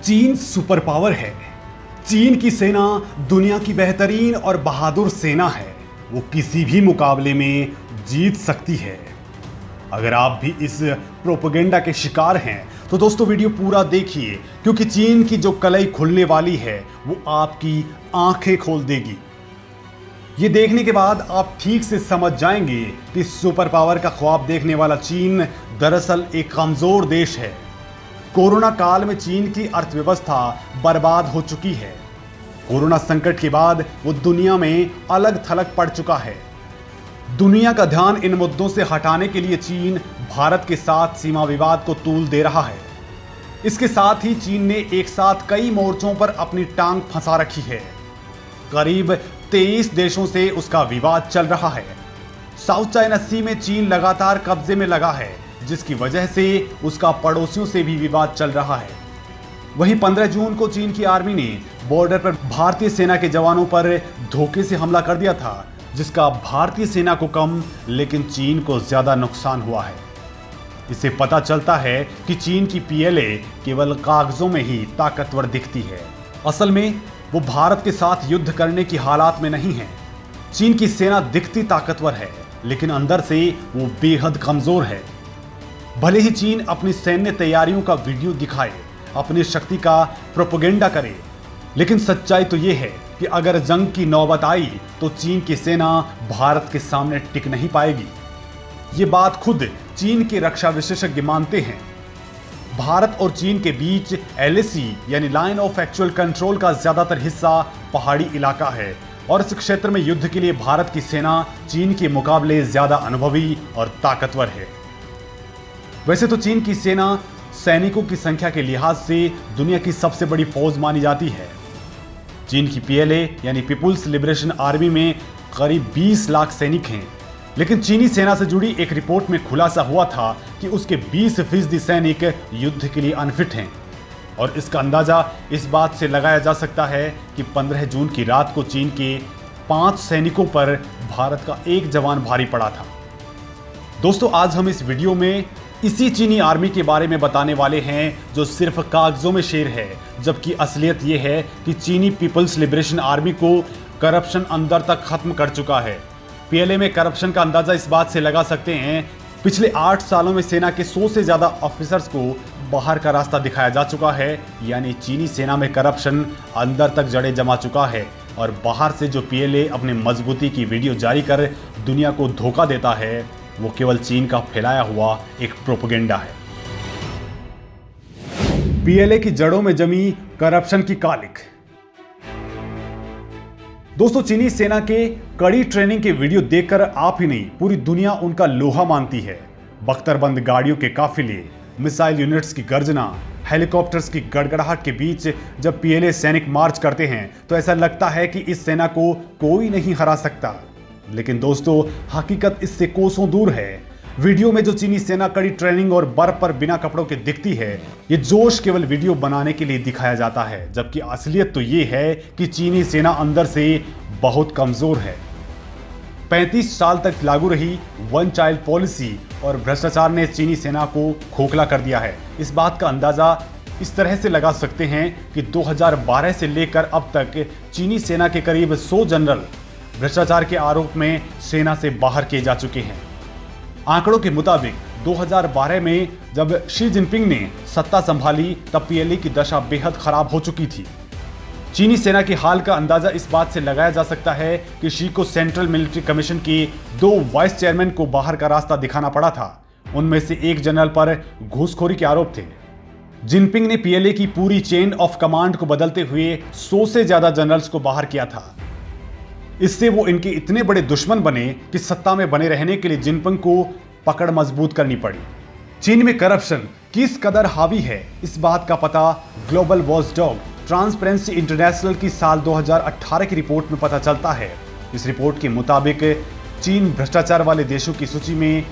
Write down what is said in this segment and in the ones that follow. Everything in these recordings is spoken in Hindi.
चीन सुपर पावर है। चीन की सेना दुनिया की बेहतरीन और बहादुर सेना है। वो किसी भी मुकाबले में जीत सकती है। अगर आप भी इस प्रोपेगेंडा के शिकार हैं तो दोस्तों वीडियो पूरा देखिए, क्योंकि चीन की जो कलई खुलने वाली है वो आपकी आंखें खोल देगी। ये देखने के बाद आप ठीक से समझ जाएंगे कि सुपर पावर का ख्वाब देखने वाला चीन दरअसल एक कमजोर देश है। कोरोना काल में चीन की अर्थव्यवस्था बर्बाद हो चुकी है। कोरोना संकट के बाद वो दुनिया में अलग थलग पड़ चुका है। दुनिया का ध्यान इन मुद्दों से हटाने के लिए चीन भारत के साथ सीमा विवाद को तूल दे रहा है। इसके साथ ही चीन ने एक साथ कई मोर्चों पर अपनी टांग फंसा रखी है। करीब 23 देशों से उसका विवाद चल रहा है। साउथ चाइना सी में चीन लगातार कब्जे में लगा है, जिसकी वजह से उसका पड़ोसियों से भी विवाद चल रहा है। वहीं 15 जून को चीन की आर्मी ने बॉर्डर पर भारतीय सेना के जवानों पर धोखे से हमला कर दिया था, जिसका भारतीय सेना को कम लेकिन चीन को ज्यादा नुकसान हुआ है। इससे पता चलता है कि चीन की पीएलए केवल कागजों में ही ताकतवर दिखती है। असल में वो भारत के साथ युद्ध करने की हालात में नहीं है। चीन की सेना दिखती ताकतवर है, लेकिन अंदर से वो बेहद कमजोर है। भले ही चीन अपनी सैन्य तैयारियों का वीडियो दिखाए, अपनी शक्ति का प्रोपेगेंडा करे, लेकिन सच्चाई तो ये है कि अगर जंग की नौबत आई तो चीन की सेना भारत के सामने टिक नहीं पाएगी। ये बात खुद चीन के रक्षा विशेषज्ञ मानते हैं। भारत और चीन के बीच एलएसी यानी लाइन ऑफ एक्चुअल कंट्रोल का ज्यादातर हिस्सा पहाड़ी इलाका है, और इस क्षेत्र में युद्ध के लिए भारत की सेना चीन के मुकाबले ज्यादा अनुभवी और ताकतवर है। वैसे तो चीन की सेना सैनिकों की संख्या के लिहाज से दुनिया की सबसे बड़ी फौज मानी जाती है। चीन की पीएलए यानी पीपुल्स लिबरेशन आर्मी में करीब 20 लाख सैनिक हैं, लेकिन चीनी सेना से जुड़ी एक रिपोर्ट में खुलासा हुआ था कि उसके 20% सैनिक युद्ध के लिए अनफिट हैं। और इसका अंदाजा इस बात से लगाया जा सकता है कि 15 जून की रात को चीन के 5 सैनिकों पर भारत का एक जवान भारी पड़ा था। दोस्तों, आज हम इस वीडियो में इसी चीनी आर्मी के बारे में बताने वाले हैं, जो सिर्फ कागजों में शेर है, जबकि असलियत यह है कि चीनी पीपल्स लिबरेशन आर्मी को करप्शन अंदर तक खत्म कर चुका है। पीएलए में करप्शन का अंदाजा इस बात से लगा सकते हैं, पिछले 8 सालों में सेना के 100 से ज्यादा ऑफिसर्स को बाहर का रास्ता दिखाया जा चुका है। यानी चीनी सेना में करप्शन अंदर तक जड़े जमा चुका है, और बाहर से जो पीएलए अपने मजबूती की वीडियो जारी कर दुनिया को धोखा देता है, वो केवल चीन का फैलाया हुआ एक प्रोपेगेंडा है। पीएलए की जड़ों में जमी करप्शन की कालिक। दोस्तों, चीनी सेना के कड़ी ट्रेनिंग के वीडियो देखकर आप ही नहीं, पूरी दुनिया उनका लोहा मानती है। बख्तरबंद गाड़ियों के काफिले, मिसाइल यूनिट्स की गर्जना, हेलीकॉप्टर्स की गड़गड़ाहट के बीच जब पीएलए सैनिक मार्च करते हैं तो ऐसा लगता है कि इस सेना को कोई नहीं हरा सकता। लेकिन दोस्तों, हकीकत इससे कोसों दूर है। वीडियो में जो चीनी सेना कड़ी ट्रेनिंग और बर्फ पर बिना कपड़ों के दिखती है, ये जोश केवल वीडियो बनाने के लिए दिखाया जाता है, जबकि असलियत तो ये है कि चीनी सेना अंदर से बहुत कमजोर है। 35 साल तक लागू रही वन चाइल्ड पॉलिसी और भ्रष्टाचार ने चीनी सेना को खोखला कर दिया है। इस बात का अंदाजा इस तरह से लगा सकते हैं कि 2012 से लेकर अब तक चीनी सेना के करीब 100 जनरल भ्रष्टाचार के आरोप में सेना से बाहर किए जा चुके हैं। आंकड़ों के मुताबिक 2012 में जब शी जिनपिंग ने सत्ता संभाली तब पीएलए की दशा बेहद खराब हो चुकी थी। चीनी सेना के हाल का अंदाजा इस बात से लगाया जा सकता है कि शी को सेंट्रल मिलिट्री कमीशन के 2 वाइस चेयरमैन को बाहर का रास्ता दिखाना पड़ा था। उनमें से एक जनरल पर घूसखोरी के आरोप थे। जिनपिंग ने पीएलए की पूरी चेन ऑफ कमांड को बदलते हुए 100 से ज्यादा जनरल्स को बाहर किया था। इससे वो इनके इतने बड़े दुश्मन बने कि सत्ता में बने रहने के लिए जिनपिंग को पकड़ मजबूत करनी पड़ी। चीन में करप्शन किस कदर हावी है, इस बात का पता ग्लोबल वॉचडॉग ट्रांसपेरेंसी इंटरनेशनल की साल 2018 की रिपोर्ट में पता चलता है। इस रिपोर्ट के मुताबिक चीन भ्रष्टाचार वाले देशों की सूची में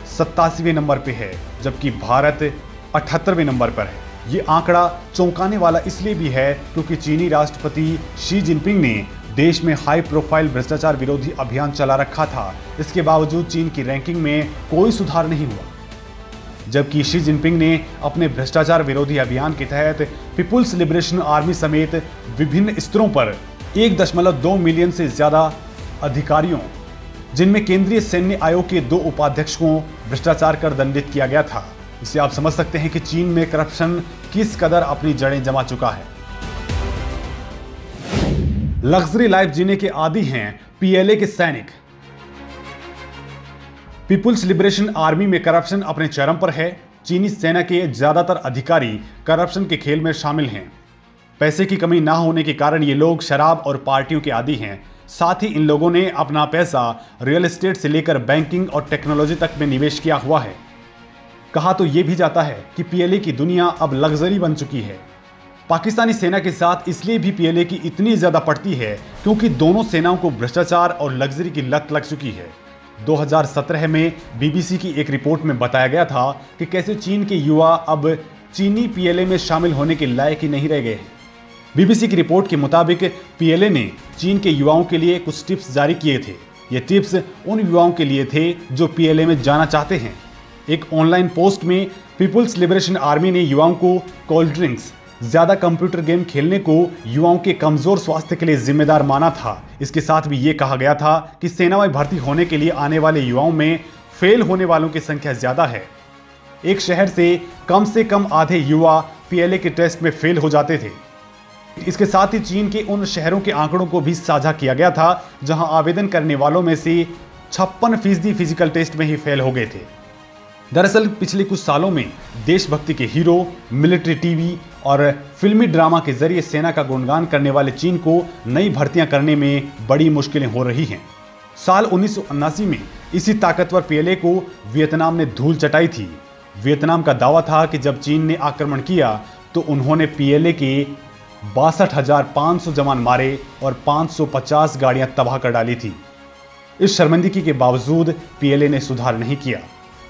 87वें नंबर पे है, जबकि भारत 78वें नंबर पर है। ये आंकड़ा चौंकाने वाला इसलिए भी है क्योंकि चीनी राष्ट्रपति शी जिनपिंग ने देश में हाई प्रोफाइल भ्रष्टाचार विरोधी अभियान चला रखा था। इसके बावजूद चीन की रैंकिंग में कोई सुधार नहीं हुआ। जबकि शी जिनपिंग ने अपने भ्रष्टाचार विरोधी अभियान के तहत पीपुल्स लिबरेशन आर्मी समेत विभिन्न स्तरों पर 1.2 मिलियन से ज्यादा अधिकारियों, जिनमें केंद्रीय सैन्य आयोग के 2 उपाध्यक्ष को भ्रष्टाचार कर दंडित किया गया था। इससे आप समझ सकते हैं कि चीन में करप्शन किस कदर अपनी जड़ें जमा चुका है। लग्जरी लाइफ जीने के आदी हैं पीएलए के सैनिक। पीपुल्स लिबरेशन आर्मी में करप्शन अपने चरम पर है। चीनी सेना के ज्यादातर अधिकारी करप्शन के खेल में शामिल हैं। पैसे की कमी ना होने के कारण ये लोग शराब और पार्टियों के आदी हैं। साथ ही इन लोगों ने अपना पैसा रियल एस्टेट से लेकर बैंकिंग और टेक्नोलॉजी तक में निवेश किया हुआ है। कहा तो यह भी जाता है कि पीएलए की दुनिया अब लग्जरी बन चुकी है। पाकिस्तानी सेना के साथ इसलिए भी पीएलए की इतनी ज्यादा पड़ती है क्योंकि दोनों सेनाओं को भ्रष्टाचार और लग्जरी की लत लग चुकी है। 2017 में बीबीसी की एक रिपोर्ट में बताया गया था कि कैसे चीन के युवा अब चीनी पीएलए में शामिल होने के लायक ही नहीं रह गए। बीबीसी की रिपोर्ट के मुताबिक पीएलए ने चीन के युवाओं के लिए कुछ टिप्स जारी किए थे। ये टिप्स उन युवाओं के लिए थे जो पीएलए में जाना चाहते हैं। एक ऑनलाइन पोस्ट में पीपुल्स लिबरेशन आर्मी ने युवाओं को कोल्ड ड्रिंक्स, ज्यादा कंप्यूटर गेम खेलने को युवाओं के कमजोर स्वास्थ्य के लिए जिम्मेदार माना था। इसके साथ भी ये कहा गया था कि सेना में भर्ती होने के लिए आने वाले युवाओं में फेल होने वालों की संख्या ज्यादा है। एक शहर से कम आधे युवा पीएलए के टेस्ट में फेल हो जाते थे। इसके साथ ही चीन के उन शहरों के आंकड़ों को भी साझा किया गया था जहां आवेदन करने वालों में से 56% फिजिकल टेस्ट में ही फेल हो गए थे। दरअसल पिछले कुछ सालों में देशभक्ति के हीरो, मिलिट्री टीवी और फिल्मी ड्रामा के जरिए सेना का गुणगान करने वाले चीन को नई भर्तियां करने में बड़ी मुश्किलें हो रही हैं। साल 1979 में इसी ताकतवर पीएलए को वियतनाम ने धूल चटाई थी। वियतनाम का दावा था कि जब चीन ने आक्रमण किया तो उन्होंने पीएलए के 62,500 जवान मारे और 550 गाड़ियां तबाह कर डाली थी। इस शर्मिंदगी के बावजूद पीएलए ने सुधार नहीं किया।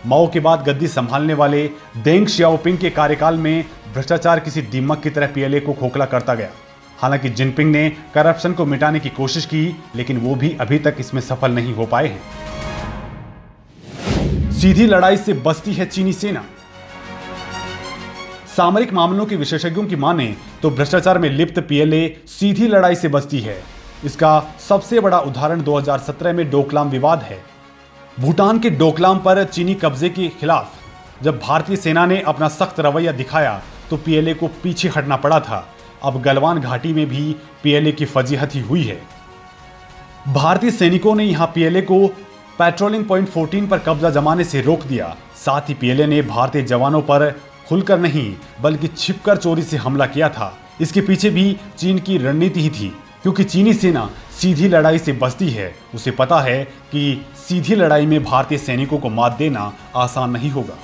माओ के बाद गद्दी संभालने वाले डेंग शियाओपिंग के कार्यकाल में भ्रष्टाचार किसी दीमक की तरह पीएलए को खोखला करता गया। हालांकि जिनपिंग ने करप्शन को मिटाने की कोशिश की, लेकिन वो भी अभी तक इसमें सफल नहीं हो पाए हैं। सीधी लड़ाई से बचती है चीनी सेना। सामरिक मामलों के विशेषज्ञों की माने तो भ्रष्टाचार में लिप्त पीएलए सीधी लड़ाई से बचती है। इसका सबसे बड़ा उदाहरण 2017 में डोकलाम विवाद है। भूटान के डोकलाम पर चीनी कब्जे के खिलाफ जब भारतीय सेना ने अपना सख्त रवैया दिखाया तो पीएलए को पीछे हटना पड़ा था। अब गलवान घाटी में भी पीएलए की फजीहती हुई है। भारतीय सैनिकों ने यहां पीएलए को पेट्रोलिंग पॉइंट 14 पर कब्जा जमाने से रोक दिया। साथ ही पीएलए ने भारतीय जवानों पर खुलकर नहीं बल्कि छिपकर चोरी से हमला किया था। इसके पीछे भी चीन की रणनीति ही थी, क्योंकि चीनी सेना सीधी लड़ाई से बचती है। उसे पता है कि सीधी लड़ाई में भारतीय सैनिकों को मात देना आसान नहीं होगा।